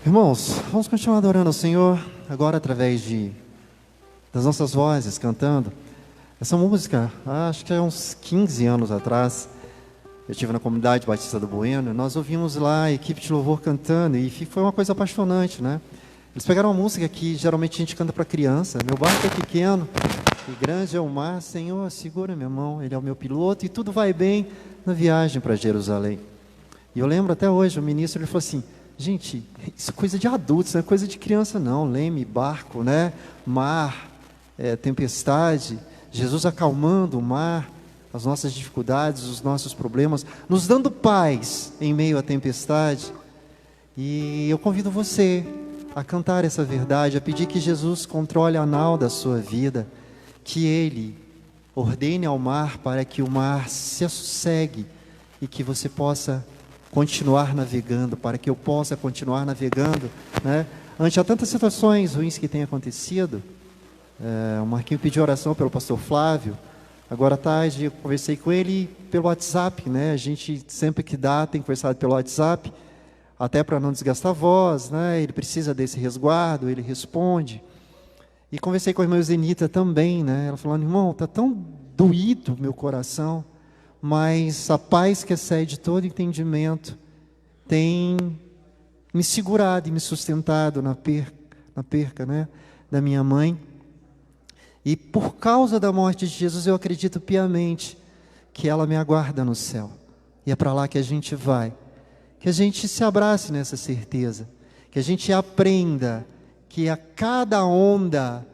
Irmãos, vamos continuar adorando ao Senhor, agora através das nossas vozes, cantando. Essa música, acho que há uns 15 anos atrás, eu estive na comunidade Batista do Bueno, nós ouvimos lá a equipe de louvor cantando, e foi uma coisa apaixonante, né? Eles pegaram uma música que geralmente a gente canta para criança. Meu barco é pequeno e grande é o mar, Senhor, segura minha mão, Ele é o meu piloto, e tudo vai bem na viagem para Jerusalém. E eu lembro até hoje, o ministro, ele falou assim: gente, isso é coisa de adultos, não é coisa de criança não. Leme, barco, né? Mar, tempestade, Jesus acalmando o mar, as nossas dificuldades, os nossos problemas, nos dando paz em meio à tempestade. E eu convido você a cantar essa verdade, a pedir que Jesus controle a nau da sua vida, que Ele ordene ao mar para que o mar se assossegue e que você possa continuar navegando, para que eu possa continuar navegando, né? Ante a tantas situações ruins que têm acontecido. O Marquinho pediu oração pelo pastor Flávio. Agora à tarde eu conversei com ele pelo WhatsApp, né? A gente sempre que dá tem conversado pelo WhatsApp, até para não desgastar a voz, né? Ele precisa desse resguardo, ele responde. E conversei com a irmã Zenita também, né? Ela falando: irmão, está tão doído meu coração, mas a paz que excede todo entendimento tem me segurado e me sustentado na perca, né, da minha mãe. E por causa da morte de Jesus, eu acredito piamente que ela me aguarda no céu. E é para lá que a gente vai. Que a gente se abrace nessa certeza. Que a gente aprenda que a cada onda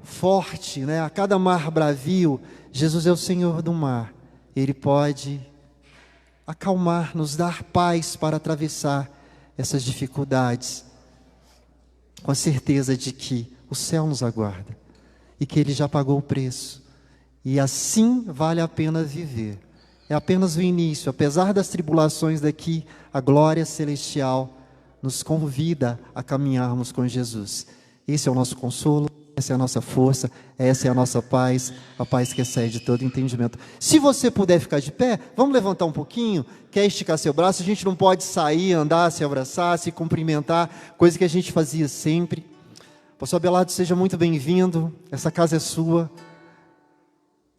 forte, né, a cada mar bravio, Jesus é o Senhor do mar. Ele pode acalmar, nos dar paz para atravessar essas dificuldades, com a certeza de que o céu nos aguarda e que Ele já pagou o preço. E assim vale a pena viver. É apenas o início. Apesar das tribulações daqui, a glória celestial nos convida a caminharmos com Jesus. Esse é o nosso consolo, essa é a nossa força, essa é a nossa paz, a paz que excede todo entendimento. Se você puder ficar de pé, vamos levantar um pouquinho. Quer esticar seu braço? A gente não pode sair, andar, se abraçar, se cumprimentar, coisa que a gente fazia sempre. Pastor Abelardo, seja muito bem-vindo, essa casa é sua.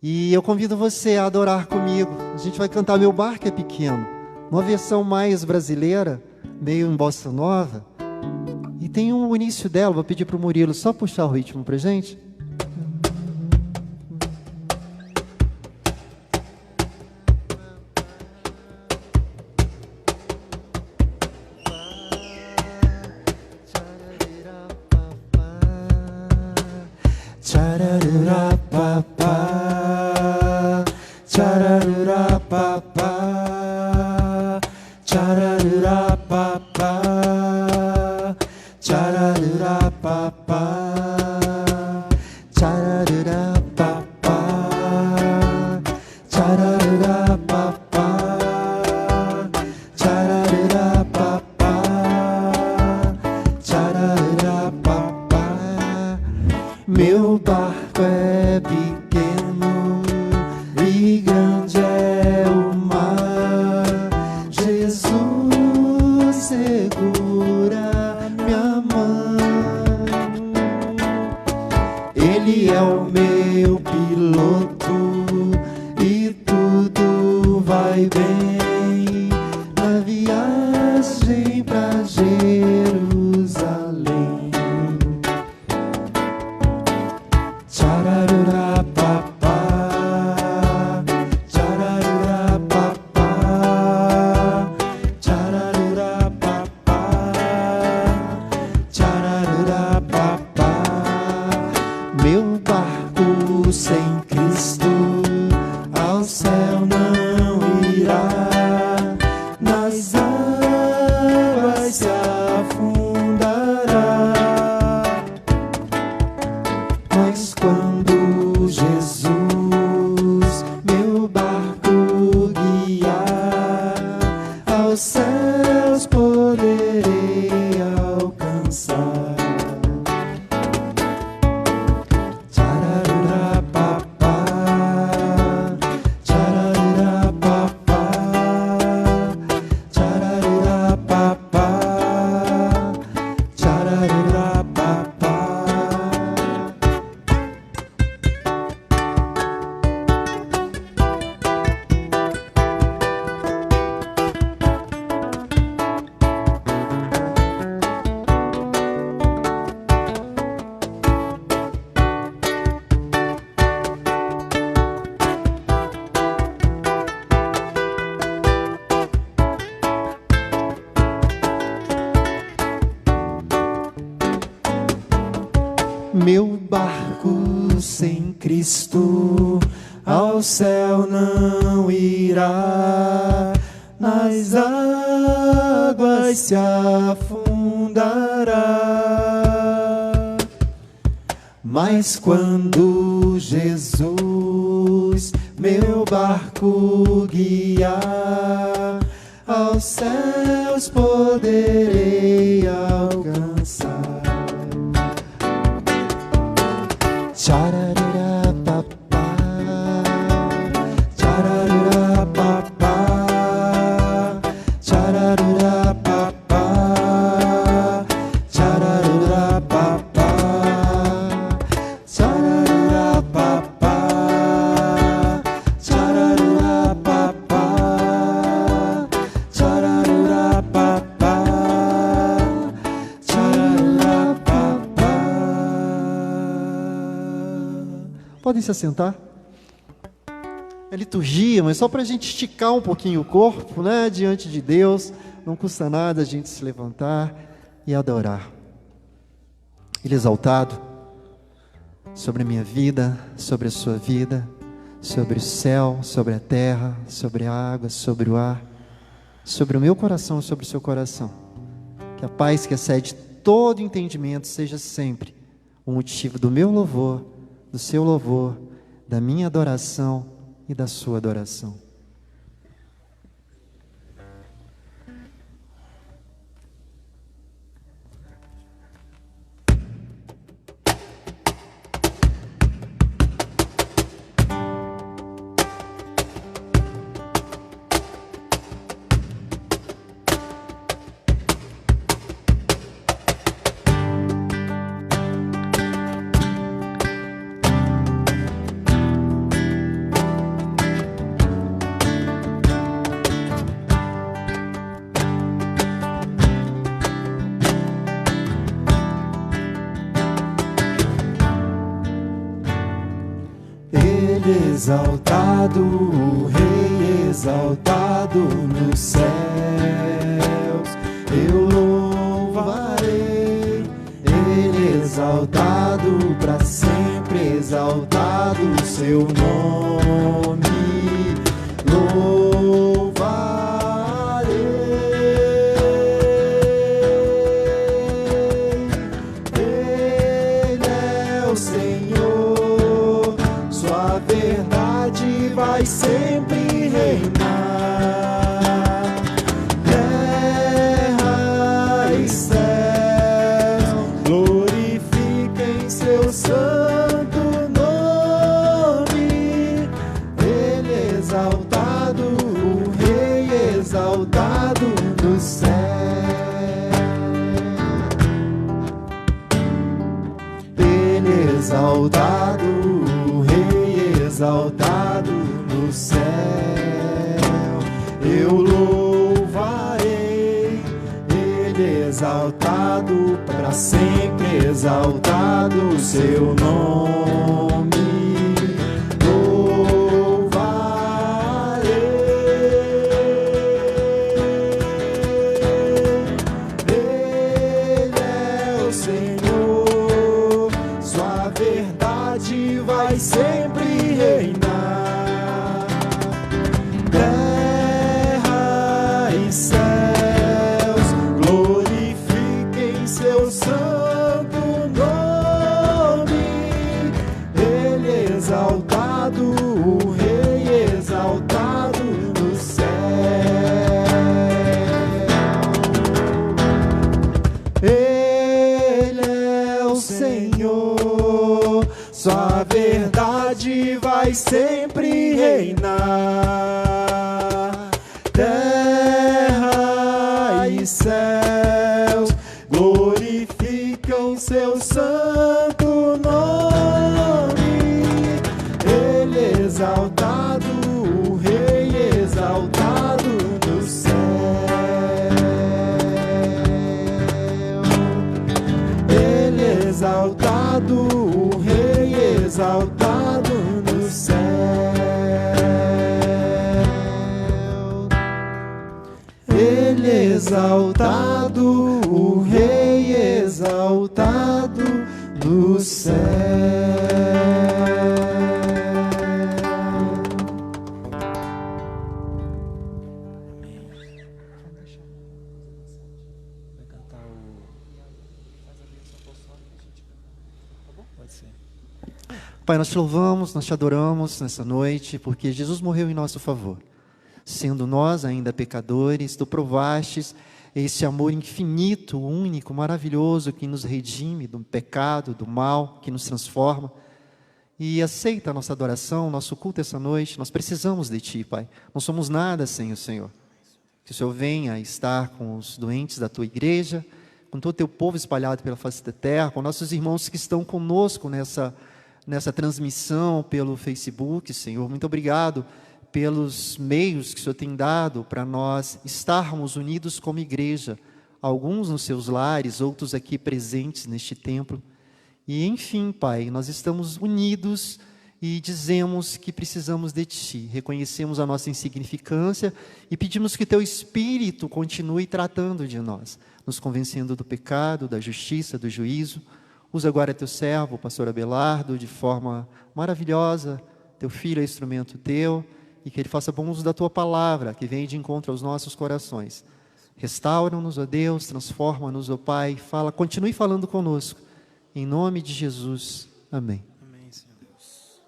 E eu convido você a adorar comigo. A gente vai cantar Meu Barco é Pequeno, uma versão mais brasileira, meio em bossa nova. E tem um início dela, vou pedir para o Murilo só puxar o ritmo para a gente. Meu barco é pequeno e grande é o mar. Jesus segura minha mão. Ele é o meu piloto e tudo vai bem na viagem pra Jerusalém. Meu barco sem Cristo ao céu não irá, nas águas se afundará. Mas quando Jesus meu barco guiar, aos céus poderei alcançar. Meu barco sem Cristo ao céu não irá, nas águas se afundará. Mas quando Jesus meu barco guiar, aos céus poderei alcançar. Tcharará papá, tcharará papá, tcharará papá, tcharará papá, tcharará papá, tcharará papá, tcharará papá, tcharará papá. Podem se assentar. É liturgia, mas só para a gente esticar um pouquinho o corpo, né? Diante de Deus, não custa nada a gente se levantar e adorar. Ele é exaltado sobre a minha vida, sobre a sua vida, sobre o céu, sobre a terra, sobre a água, sobre o ar, sobre o meu coração e sobre o seu coração. Que a paz que excede todo entendimento seja sempre o motivo do meu louvor, do seu louvor, da minha adoração e da sua adoração. Ele exaltado, o Rei exaltado nos céus, eu louvarei. Ele exaltado para sempre, exaltado o seu nome, louvarei. Ele é o Senhor, sua verdade vai sempre reinar. Terra e céu glorifiquem seu santo nome. Ele é exaltado, o Rei exaltado no céu. Ele é exaltado, exaltado no céu, eu louvarei. Ele exaltado para sempre, exaltado o seu nome, louvarei. Ele é o Senhor, sua verdade vai sempre reinar. Terra e céus glorifiquem seu santo nome. Ele é exaltado, o Rei exaltado no céu. Ele é o Senhor, sua verdade vai sempre reinar. Terra e céus glorificam seu santo nome. Ele é exaltado, o Rei exaltado no céu. Ele é exaltado, o Rei exaltado no céu. Ele exaltado, o Rei exaltado no céu. Vai cantar o... Pode ser. Pai, nós te louvamos, nós te adoramos nessa noite, porque Jesus morreu em nosso favor. Sendo nós ainda pecadores, tu provastes esse amor infinito, único, maravilhoso, que nos redime do pecado, do mal, que nos transforma. E aceita a nossa adoração, nosso culto essa noite. Nós precisamos de Ti, Pai. Não somos nada sem o Senhor. Que o Senhor venha estar com os doentes da Tua igreja, com todo o Teu povo espalhado pela face da terra, com nossos irmãos que estão conosco nessa transmissão pelo Facebook, Senhor. Muito obrigado pelos meios que o Senhor tem dado para nós estarmos unidos como igreja, alguns nos seus lares, outros aqui presentes neste templo. E enfim, Pai, nós estamos unidos e dizemos que precisamos de Ti, reconhecemos a nossa insignificância e pedimos que Teu Espírito continue tratando de nós, nos convencendo do pecado, da justiça, do juízo. Usa agora Teu servo, o pastor Abelardo, de forma maravilhosa. Teu filho é instrumento Teu, e que ele faça bom uso da Tua palavra, que vem de encontro aos nossos corações. Restaura-nos, ó Deus, transforma-nos, ó Pai, continue falando conosco, em nome de Jesus, amém. Amém, Senhor Deus.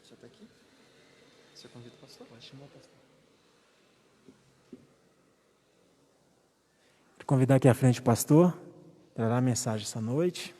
Você está aqui? Você convida o pastor? Pode chamar o pastor. Quero convidar aqui à frente o pastor, para dar a mensagem essa noite.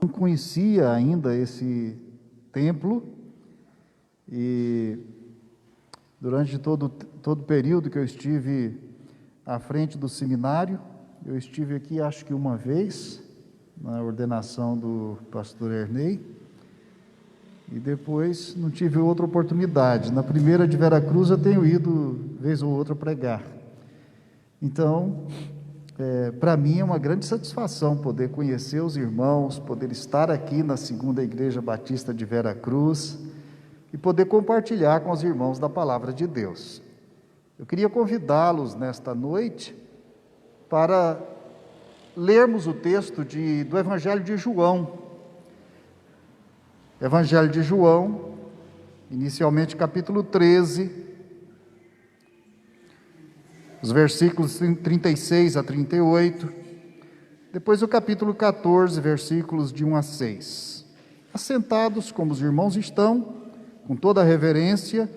Não conhecia ainda esse templo e durante todo o período que eu estive à frente do seminário, eu estive aqui acho que uma vez, na ordenação do pastor Ernei, e depois não tive outra oportunidade. Na primeira de Veracruz eu tenho ido vez ou outra pregar. Então, para mim é uma grande satisfação poder conhecer os irmãos, poder estar aqui na Segunda Igreja Batista de Veracruz e poder compartilhar com os irmãos da Palavra de Deus. Eu queria convidá-los nesta noite para lermos o texto do Evangelho de João. Evangelho de João, inicialmente capítulo 13, os versículos 36 a 38, depois o capítulo 14, versículos de 1 a 6. Assentados como os irmãos estão, com toda a reverência,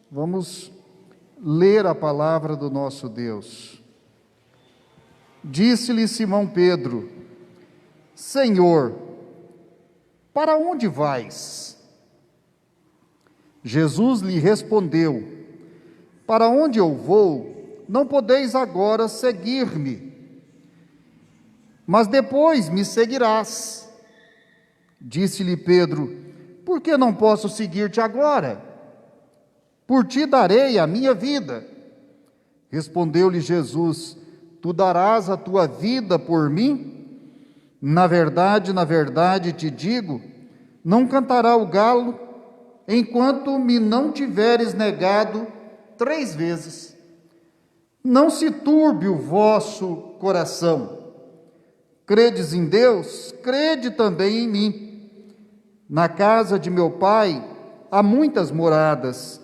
vamos ler a palavra do nosso Deus. Disse-lhe Simão Pedro: Senhor, para onde vais? Jesus lhe respondeu: Para onde eu vou, não podeis agora seguir-me, mas depois me seguirás. Disse-lhe Pedro: Por que não posso seguir-te agora? Por ti darei a minha vida. Respondeu-lhe Jesus: Tu darás a tua vida por mim? Na verdade te digo, não cantará o galo, enquanto me não tiveres negado 3 vezes. Não se turbe o vosso coração. Credes em Deus? Crede também em mim. Na casa de meu Pai há muitas moradas.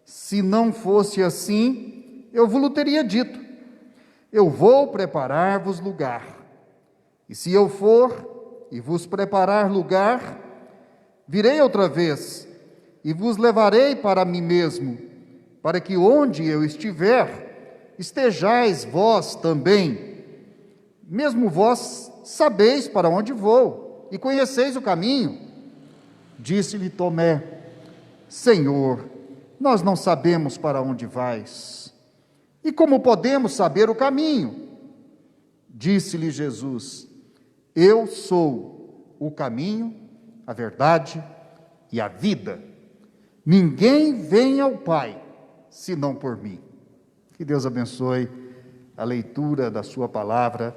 Se não fosse assim, eu vos teria dito: eu vou preparar-vos lugar. E se eu for e vos preparar lugar, Virei outra vez e vos levarei para mim mesmo, para que onde eu estiver, estejais vós também. Mesmo vós sabeis para onde vou e conheceis o caminho. Disse-lhe Tomé: Senhor, nós não sabemos para onde vais, e como podemos saber o caminho? Disse-lhe Jesus: Eu sou o caminho, a verdade e a vida. Ninguém vem ao Pai senão por mim. Que Deus abençoe a leitura da sua palavra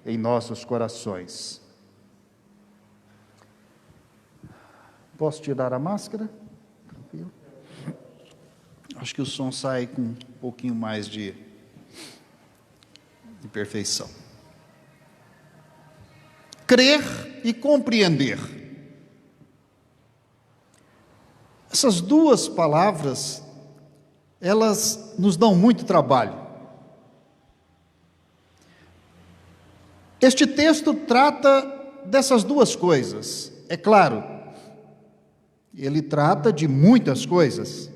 em nossos corações. Posso tirar a máscara? Tranquilo. Acho que o som sai com um pouquinho mais de perfeição. Crer e compreender. Essas duas palavras, elas nos dão muito trabalho. Este texto trata dessas duas coisas. É claro, ele trata de muitas coisas,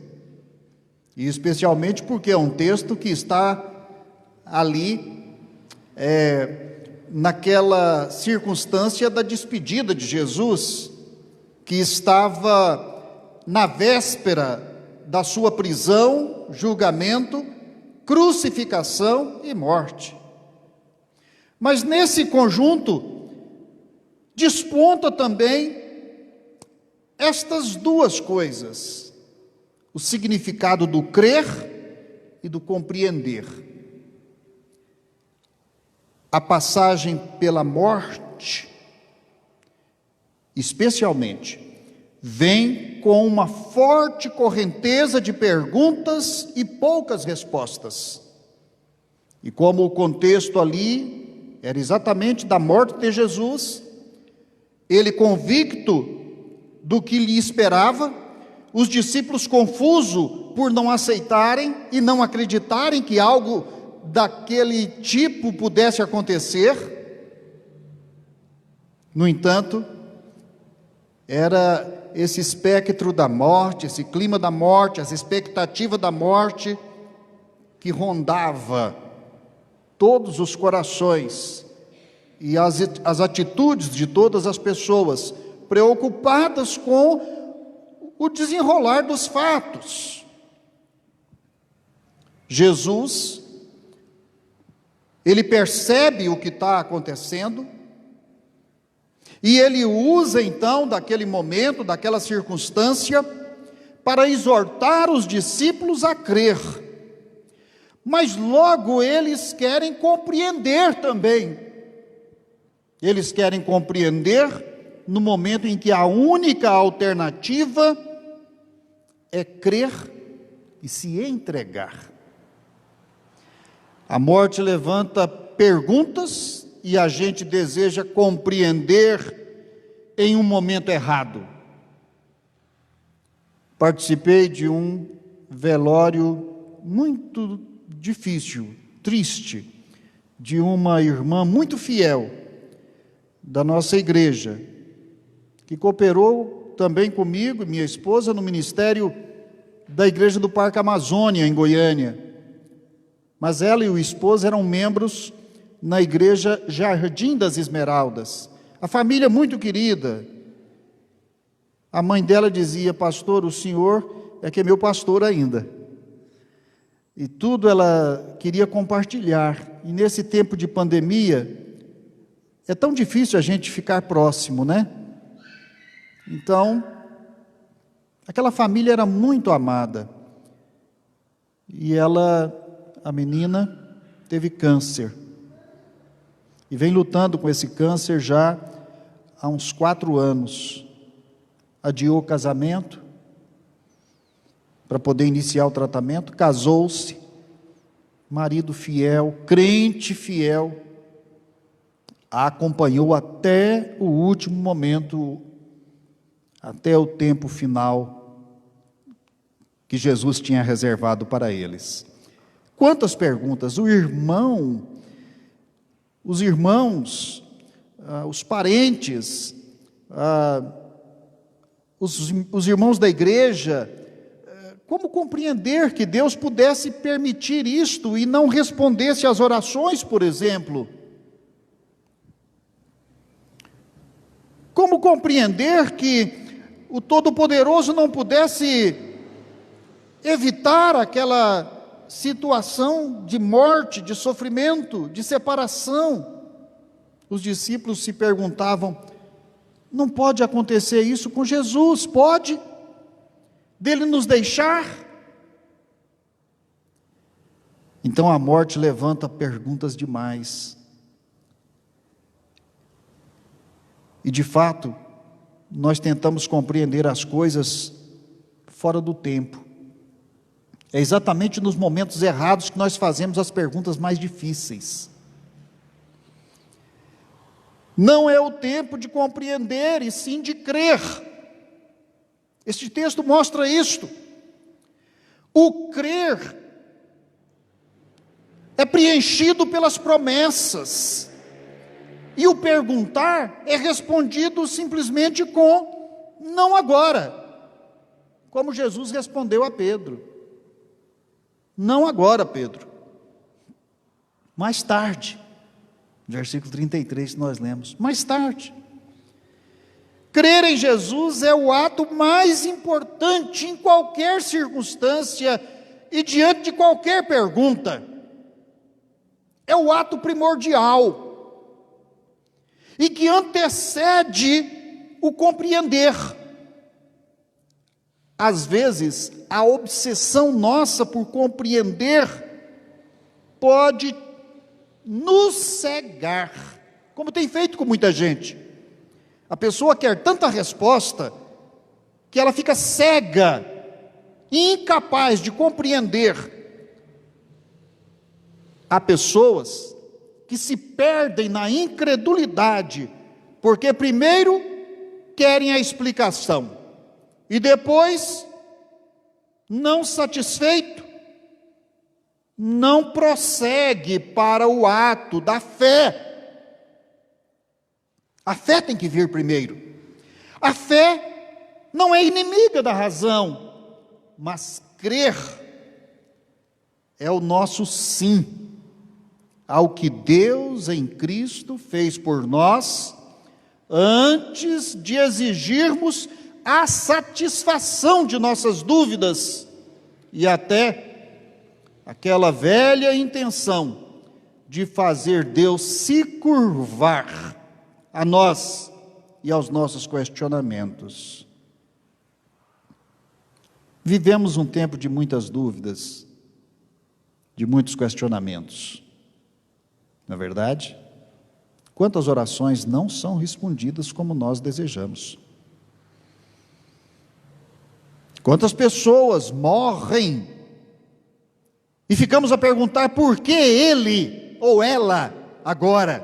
e especialmente porque é um texto que está ali, naquela circunstância da despedida de Jesus, que estava na véspera da sua prisão, julgamento, crucificação e morte. Mas nesse conjunto, desponta também estas duas coisas: o significado do crer e do compreender. A passagem pela morte, especialmente, vem com uma forte correnteza de perguntas e poucas respostas. E como o contexto ali era exatamente da morte de Jesus, ele convicto do que lhe esperava, os discípulos confusos por não aceitarem e não acreditarem que algo daquele tipo pudesse acontecer. No entanto, era esse espectro da morte, esse clima da morte, essa expectativa da morte que rondava todos os corações e as atitudes de todas as pessoas, preocupadas com o desenrolar dos fatos. Jesus, ele percebe o que está acontecendo, e ele usa então daquele momento, daquela circunstância, para exortar os discípulos a crer. Mas logo eles querem compreender também. Eles querem compreender no momento em que a única alternativa é crer e se entregar. A morte levanta perguntas e a gente deseja compreender em um momento errado. Participei de um velório muito difícil, triste, de uma irmã muito fiel da nossa igreja, que cooperou também comigo e minha esposa no ministério da Igreja do Parque Amazônia, em Goiânia. Mas ela e o esposo eram membros na Igreja Jardim das Esmeraldas. A família muito querida. A mãe dela dizia: pastor, o senhor é que é meu pastor ainda. E tudo ela queria compartilhar. E nesse tempo de pandemia, é tão difícil a gente ficar próximo, né? Então, aquela família era muito amada. E ela, a menina, teve câncer. E vem lutando com esse câncer já há uns 4 anos. Adiou o casamento para poder iniciar o tratamento, casou-se, marido fiel, crente fiel, a acompanhou até o último momento, até o tempo final que Jesus tinha reservado para eles. Quantas perguntas! Os irmãos, os parentes, os irmãos da igreja, como compreender que Deus pudesse permitir isto e não respondesse às orações, por exemplo? Como compreender que o Todo-Poderoso não pudesse evitar aquela situação de morte, de sofrimento, de separação? Os discípulos se perguntavam: não pode acontecer isso com Jesus, pode? Dele nos deixar? Então a morte levanta perguntas demais. E de fato, nós tentamos compreender as coisas fora do tempo. É exatamente nos momentos errados que nós fazemos as perguntas mais difíceis. Não é o tempo de compreender, e sim de crer. Este texto mostra isto. O crer é preenchido pelas promessas, e o perguntar é respondido simplesmente com não agora, como Jesus respondeu a Pedro. Não agora, Pedro, mais tarde. Versículo 33 que nós lemos, mais tarde. Crer em Jesus é o ato mais importante em qualquer circunstância e diante de qualquer pergunta. É o ato primordial e que antecede o compreender. Às vezes, a obsessão nossa por compreender pode nos cegar, como tem feito com muita gente. A pessoa quer tanta resposta que ela fica cega, incapaz de compreender. Há pessoas que se perdem na incredulidade, porque primeiro querem a explicação e depois, não satisfeito, não prossegue para o ato da fé. A fé tem que vir primeiro. A fé não é inimiga da razão, mas crer é o nosso sim ao que Deus em Cristo fez por nós, antes de exigirmos a satisfação de nossas dúvidas e até aquela velha intenção de fazer Deus se curvar a nós e aos nossos questionamentos. Vivemos um tempo de muitas dúvidas, de muitos questionamentos. Não é verdade? Quantas orações não são respondidas como nós desejamos? Quantas pessoas morrem e ficamos a perguntar por que ele ou ela agora?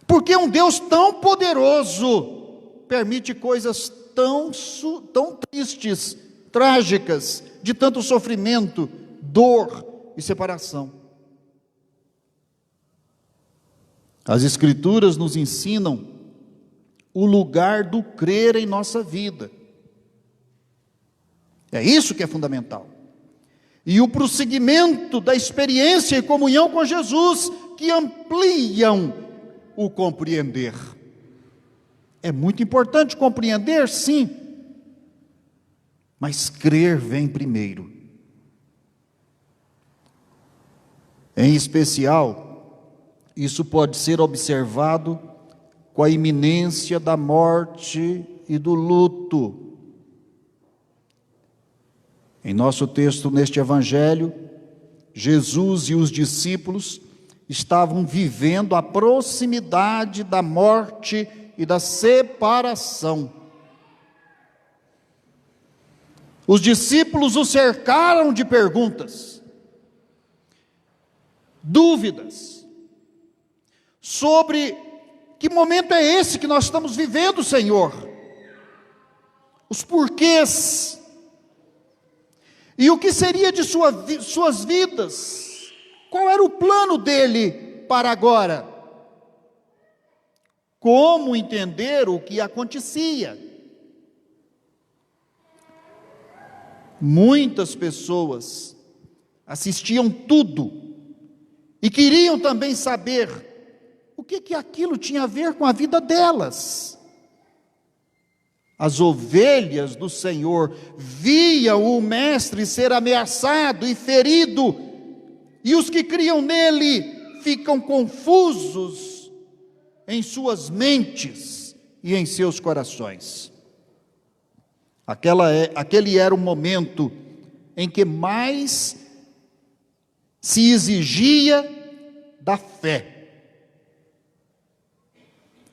Por que um Deus tão poderoso permite coisas tão tristes, trágicas, de tanto sofrimento, dor e separação? As Escrituras nos ensinam o lugar do crer em nossa vida. É isso que é fundamental. E o prosseguimento da experiência e comunhão com Jesus, que ampliam o compreender. É muito importante compreender, sim, mas crer vem primeiro. Em especial, isso pode ser observado com a iminência da morte e do luto. Em nosso texto, neste Evangelho, Jesus e os discípulos estavam vivendo a proximidade da morte e da separação. Os discípulos o cercaram de perguntas, dúvidas, sobre que momento é esse que nós estamos vivendo, Senhor? Os porquês. E o que seria de suas vidas? Qual era o plano dele para agora? como entender o que acontecia. Muitas pessoas assistiam tudo e queriam também saber o que aquilo tinha a ver com a vida delas. As ovelhas do Senhor viam o mestre ser ameaçado e ferido, e os que criam nele ficam confusos em suas mentes e em seus corações. Aquele era o momento em que mais se exigia da fé.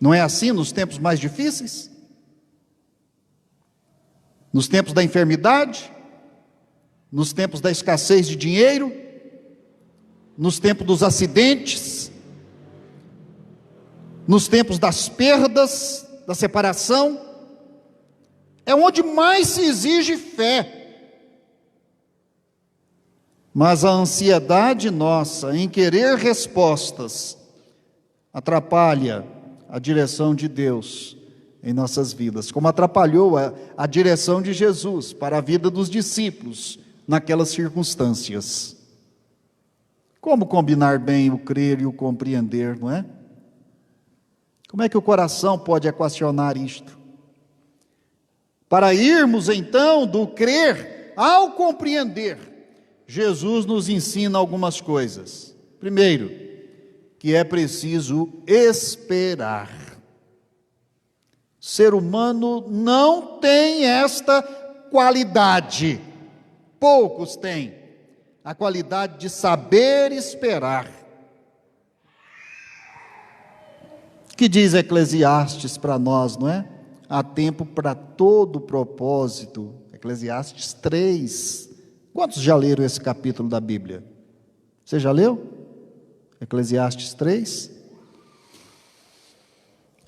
Não é assim nos tempos mais difíceis? Nos tempos da enfermidade? Nos tempos da escassez de dinheiro? Nos tempos dos acidentes? Nos tempos das perdas, da separação? É onde mais se exige fé. Mas a ansiedade nossa em querer respostas atrapalha a direção de Deus em nossas vidas, como atrapalhou a direção de Jesus para a vida dos discípulos naquelas circunstâncias. Como combinar bem o crer e o compreender, não é? Como é que o coração pode equacionar isto? Para irmos então do crer ao compreender, Jesus nos ensina algumas coisas. Primeiro, que é preciso esperar. O ser humano não tem esta qualidade, poucos têm a qualidade de saber esperar. O que diz Eclesiastes para nós, não é? Há tempo para todo propósito. Eclesiastes 3. Quantos já leram esse capítulo da Bíblia? Você já leu? Eclesiastes 3.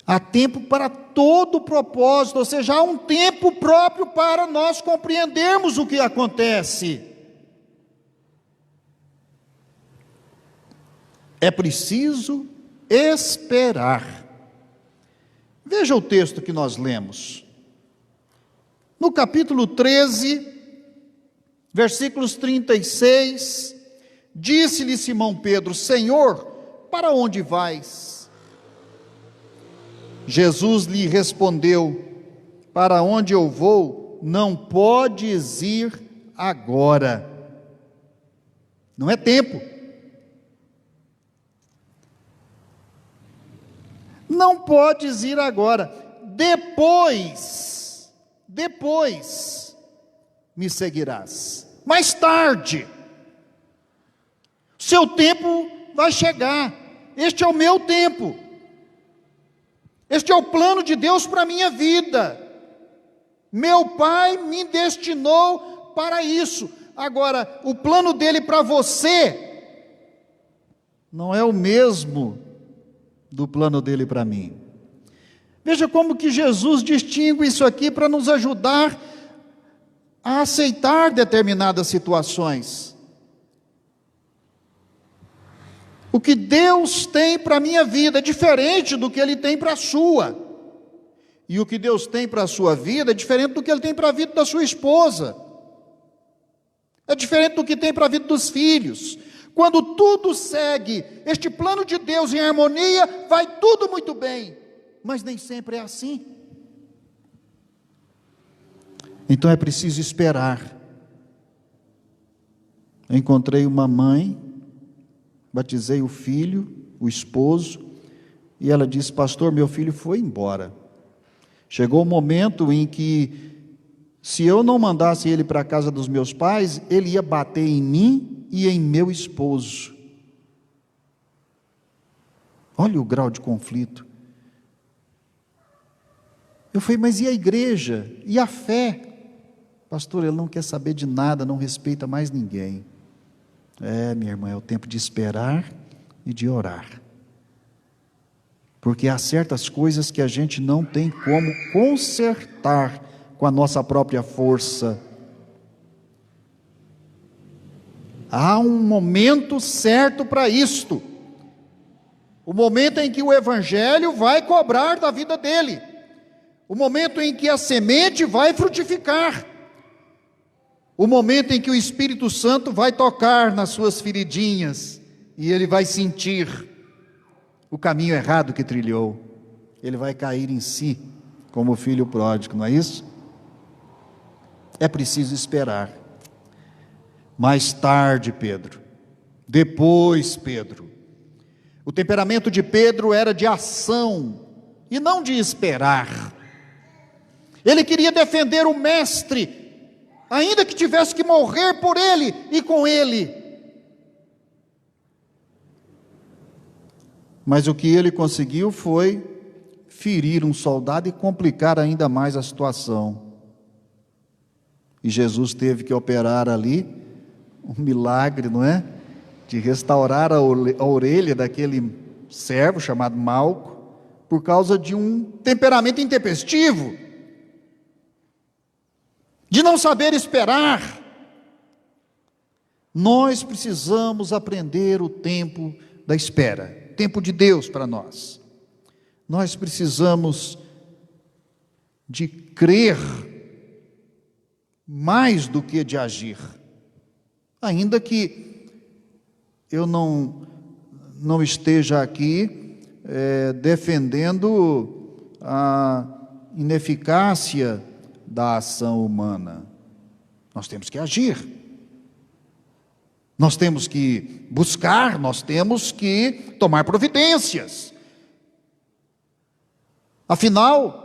Há tempo para todo propósito, ou seja, há um tempo próprio para nós compreendermos o que acontece. É preciso esperar. Veja o texto que nós lemos. No capítulo 13, versículos 36, disse-lhe Simão Pedro: Senhor, para onde vais? Jesus lhe respondeu: para onde eu vou, não podes ir agora. Não é tempo. Não podes ir agora. Depois me seguirás. Mais tarde. Seu tempo vai chegar. Este é o meu tempo. Este é o plano de Deus para a minha vida. Meu Pai me destinou para isso. Agora, o plano dele para você não é o mesmo do plano dele para mim. Veja como que Jesus distingue isso aqui para nos ajudar a aceitar determinadas situações. O que Deus tem para a minha vida é diferente do que Ele tem para a sua. E o que Deus tem para a sua vida é diferente do que Ele tem para a vida da sua esposa. É diferente do que tem para a vida dos filhos. Quando tudo segue este plano de Deus em harmonia, vai tudo muito bem. Mas nem sempre é assim. Então é preciso esperar. Encontrei uma mãe, batizei o filho, o esposo, e ela disse: pastor, meu filho foi embora. Chegou o momento em que, se eu não mandasse ele para a casa dos meus pais, ele ia bater em mim e em meu esposo. Olha o grau de conflito. Eu falei: mas e a igreja? E a fé? Pastor, ele não quer saber de nada, não respeita mais ninguém. Minha irmã, é o tempo de esperar e de orar. Porque há certas coisas que a gente não tem como consertar com a nossa própria força. Há um momento certo para isto. O momento em que o Evangelho vai cobrar da vida dele. O momento em que a semente vai frutificar. O momento em que o Espírito Santo vai tocar nas suas feridinhas e ele vai sentir o caminho errado que trilhou. Ele vai cair em si, como o filho pródigo, não é isso? É preciso esperar. Mais tarde, Pedro. Depois, Pedro. O temperamento de Pedro era de ação e não de esperar. Ele queria defender o mestre, ainda que tivesse que morrer por ele e com ele. Mas o que ele conseguiu foi ferir um soldado e complicar ainda mais a situação. E Jesus teve que operar ali um milagre, não é? De restaurar a orelha daquele servo chamado Malco, por causa de um temperamento intempestivo, de não saber esperar. Nós precisamos aprender o tempo da espera, tempo de Deus para nós. Nós precisamos de crer mais do que de agir, ainda que eu não esteja aqui defendendo a ineficácia da ação humana. Nós temos que agir, nós temos que buscar, nós temos que tomar providências. Afinal,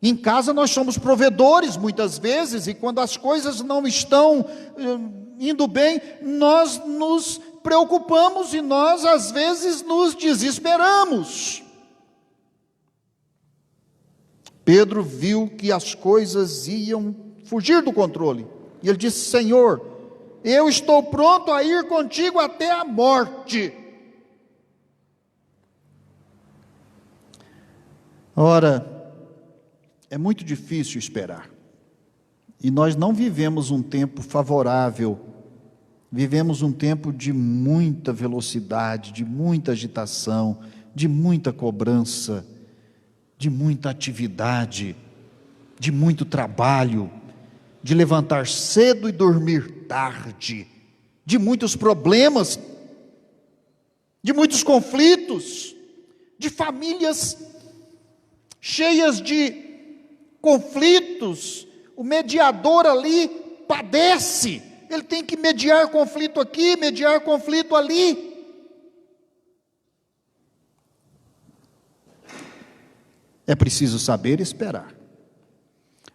em casa nós somos provedores muitas vezes, e quando as coisas não estão indo bem, nós nos preocupamos e nós às vezes nos desesperamos. Pedro viu que as coisas iam fugir do controle, e ele disse: Senhor, eu estou pronto a ir contigo até a morte. Ora, é muito difícil esperar, e nós não vivemos um tempo favorável, vivemos um tempo de muita velocidade, de muita agitação, de muita cobrança, de muita atividade, de muito trabalho, de levantar cedo e dormir tarde, de muitos problemas, de muitos conflitos, de famílias cheias de conflitos. O mediador ali padece, ele tem que mediar conflito aqui, mediar conflito ali. É preciso saber esperar.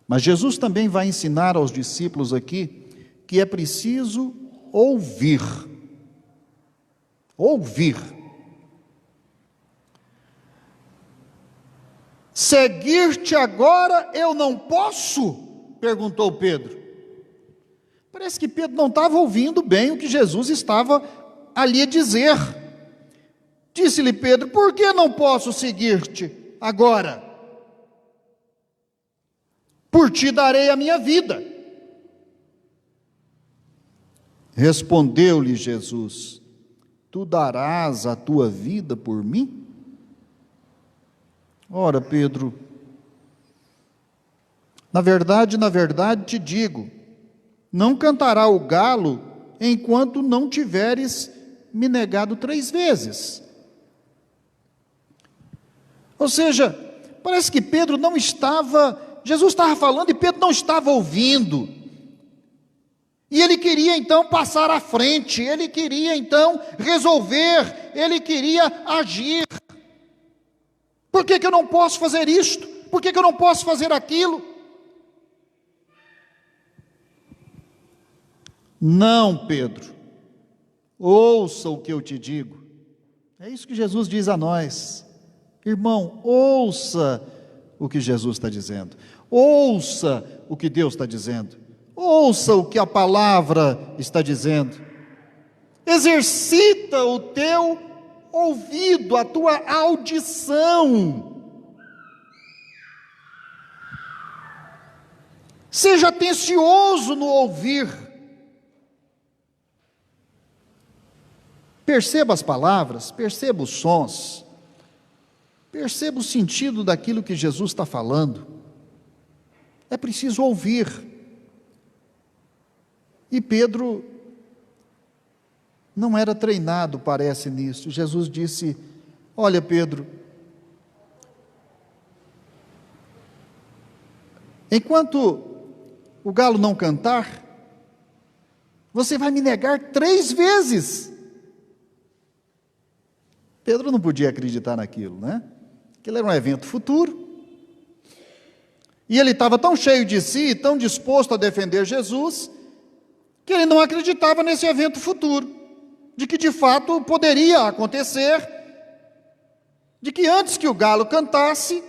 Mas Jesus também vai ensinar aos discípulos aqui que é preciso ouvir. Ouvir. Seguir-te agora eu não posso? Perguntou Pedro. Parece que Pedro não estava ouvindo bem o que Jesus estava ali a dizer. Disse-lhe Pedro: por que não posso seguir-te agora? Por ti darei a minha vida. Respondeu-lhe Jesus: tu darás a tua vida por mim? Ora, Pedro, na verdade te digo, não cantará o galo enquanto não tiveres me negado 3 vezes. Ou seja, parece que Pedro não estava, Jesus estava falando e Pedro não estava ouvindo. E ele queria então passar à frente, ele queria então resolver, ele queria agir. Por que eu não posso fazer isto? Por que eu não posso fazer aquilo? Não, Pedro, ouça o que eu te digo. É isso que Jesus diz a nós. Irmão, ouça o que Jesus está dizendo. Ouça o que Deus está dizendo. Ouça o que a palavra está dizendo. Exercita o teu ouvido, a tua audição. Seja atencioso no ouvir. Perceba as palavras, perceba os sons, perceba o sentido daquilo que Jesus está falando. É preciso ouvir. E Pedro não era treinado, parece, nisso. Jesus disse: olha, Pedro, enquanto o galo não cantar, você vai me negar 3 vezes. Pedro não podia acreditar naquilo, né? Aquilo era um evento futuro. E ele estava tão cheio de si, tão disposto a defender Jesus, que ele não acreditava nesse evento futuro, de que de fato poderia acontecer, de que antes que o galo cantasse,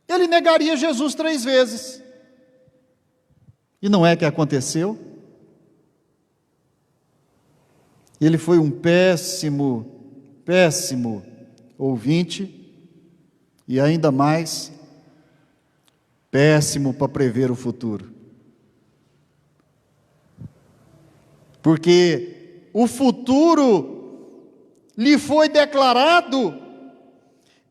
ele negaria Jesus 3 vezes. E não é que aconteceu? Ele foi um péssimo ouvinte, e ainda mais, péssimo para prever o futuro. Porque o futuro lhe foi declarado,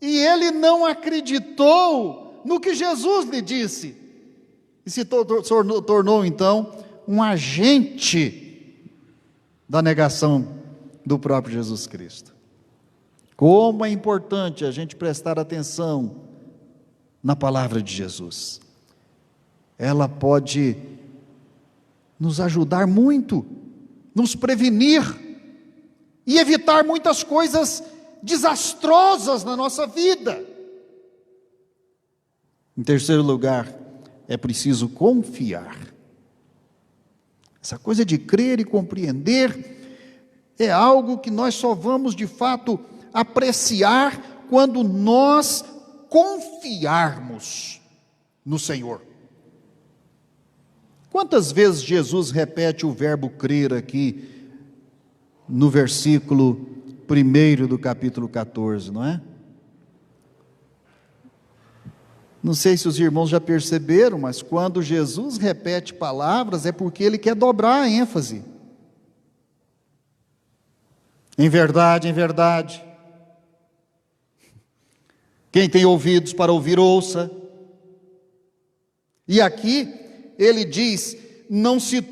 e ele não acreditou no que Jesus lhe disse, e se tornou então um agente da negação do próprio Jesus Cristo. Como é importante a gente prestar atenção na palavra de Jesus. Ela pode nos ajudar muito, nos prevenir e evitar muitas coisas desastrosas na nossa vida. Em terceiro lugar, é preciso confiar. Essa coisa de crer e compreender é algo que nós só vamos de fato apreciar quando nós confiarmos no Senhor. Quantas vezes Jesus repete o verbo crer aqui no versículo 1 do capítulo 14, não é? Não sei se os irmãos já perceberam, mas quando Jesus repete palavras é porque ele quer dobrar a ênfase. Em verdade, em verdade. Quem tem ouvidos para ouvir, ouça. E aqui ele diz: não se